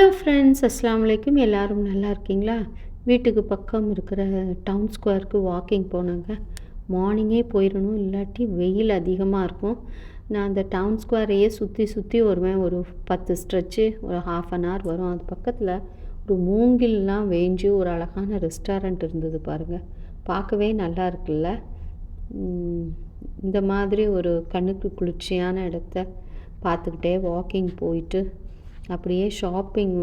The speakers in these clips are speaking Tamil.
ஹலோ ஃப்ரெண்ட்ஸ், அஸ்ஸலாமு அலைக்கும். எல்லோரும் நல்லா இருக்கீங்களா? வீட்டுக்கு பக்கம் இருக்கிற டவுன் ஸ்கொயருக்கு வாக்கிங் போனாங்க. மார்னிங்கே போயிடணும், இல்லாட்டி வெயில் அதிகமாக இருக்கும். நான் அந்த டவுன் ஸ்கொயரையே சுற்றி சுற்றி வருவேன். ஒரு 10 ஸ்ட்ரெச்சு, ஒரு ½ அன் ஹவர் வரும். அது பக்கத்தில் ஒரு மூங்கில்லாம் வேஞ்சு ஒரு அழகான ரெஸ்டாரண்ட் இருந்தது பாருங்கள். பார்க்கவே நல்லா இருக்குல்ல. இந்த மாதிரி ஒரு கண்ணுக்கு குளிர்ச்சியான இடத்த பார்த்துக்கிட்டே வாக்கிங் போயிட்டு அப்படியே ஷாப்பிங்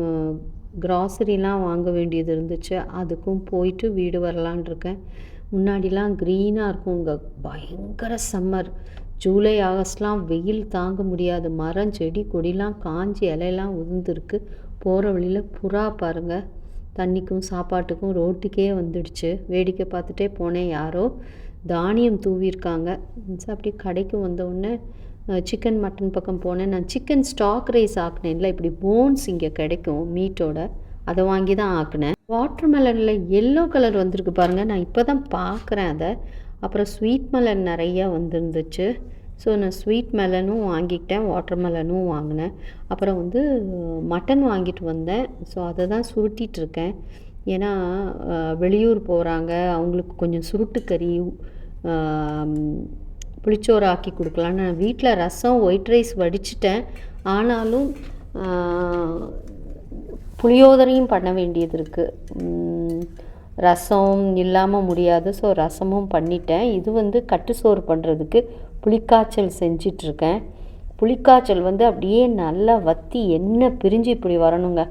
க்ராசரிலாம் வாங்க வேண்டியது இருந்துச்சு. அதுக்கும் போயிட்டு வீடு வரலான் இருக்கேன். முன்னாடிலாம் க்ரீனாக இருக்கும். இங்கே பயங்கர சம்மர். ஜூலை ஆகஸ்ட்லாம் வெயில் தாங்க முடியாது. மரம் செடி கொடிலாம் காஞ்சி இலையெல்லாம் உதிர்ந்துருக்கு. போகிற வழியில் புறா பாருங்கள், தண்ணிக்கும் சாப்பாட்டுக்கும் ரோட்டுக்கே வந்துடுச்சு. வேடிக்கை பார்த்துட்டே போனேன். யாரோ தானியம் தூவியிருக்காங்க. அப்படி கடைக்கு வந்தவுடனே சிக்கன் மட்டன் பக்கம் போனேன். நான் சிக்கன் ஸ்டாக் ரைஸ் ஆக்கினேன்ல, இப்படி போன்ஸ் இங்கே கிடைக்கும் மீட்டோட, அதை வாங்கி தான் ஆக்கினேன். வாட்டர் மெலனில் எல்லோ கலர் வந்திருக்கு பாருங்கள். நான் இப்போ தான் பார்க்குறேன் அதை. அப்புறம் ஸ்வீட் மெலன் நிறையா வந்துருந்துச்சு. ஸோ நான் ஸ்வீட் மெலனும் வாங்கிக்கிட்டேன், வாட்டர் மெலனும் வாங்கினேன். அப்புறம் மட்டன் வாங்கிட்டு வந்தேன். ஸோ அதை தான் சுருட்டிகிட்ருக்கேன். ஏன்னா வெளியூர் போகிறாங்க, அவங்களுக்கு கொஞ்சம் சுருட்டுக்கறி புளிச்சோறு ஆக்கி கொடுக்கலான்னு நான் வீட்டில் ரசம் ஒயிட் ரைஸ் வடிச்சிட்டேன். ஆனாலும் புளியோதரையும் பண்ண வேண்டியது இருக்குது. ரசம் இல்லாமல் முடியாது. ஸோ ரசமும் பண்ணிட்டேன். இது கட்டு சோறு பண்ணுறதுக்கு புளிக்காய்ச்சல் செஞ்சிட்ருக்கேன். புளிக்காய்ச்சல் அப்படியே நல்லா வற்றி எண்ணெய் பிரிஞ்சு இப்படி வரணுங்க.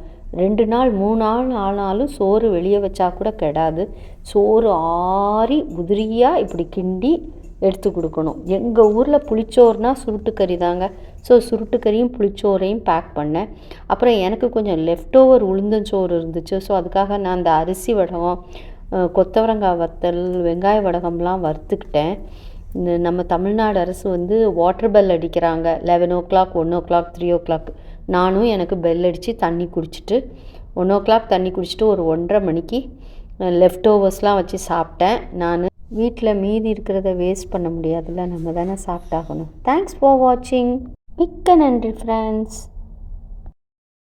2 நாள் 3 நாள் ஆனாலும் சோறு வெளியே வச்சா கூட கெடாது. சோறு ஆறி உதிரியாக இப்படி கிண்டி எடுத்து கொடுக்கணும். எங்கள் ஊரில் புளிச்சோறுனா சுருட்டுக்கறி தாங்க. ஸோ சுருட்டுக்கறியும் புளிச்சோறையும் பேக் பண்ணேன். அப்புறம் எனக்கு கொஞ்சம் லெஃப்ட் ஓவர் உளுந்தஞ்சோறு இருந்துச்சு. ஸோ அதுக்காக நான் அந்த அரிசி வடகம், கொத்தவரங்காய் வத்தல், வெங்காய வடகம்லாம் வறுத்துக்கிட்டேன். நம்ம தமிழ்நாடு அரசு வாட்டர் பெல் அடிக்கிறாங்க. 11 o'clock, 1 o'clock, 3 o'clock. நானும் எனக்கு பெல் அடித்து தண்ணி குடிச்சிட்டு 1 o'clock தண்ணி குடிச்சிட்டு ஒரு 1:30 மணிக்கு லெஃப்ட் ஓவர்ஸ்லாம் வச்சு சாப்பிட்டேன். நான் வீட்டில் மீதி இருக்கிறத வேஸ்ட் பண்ண முடியாதுல்ல, நம்ம தானே சாப்பிட்டாகணும். தேங்க்ஸ் ஃபார் வாட்சிங். மிக்க நன்றி ஃப்ரெண்ட்ஸ்.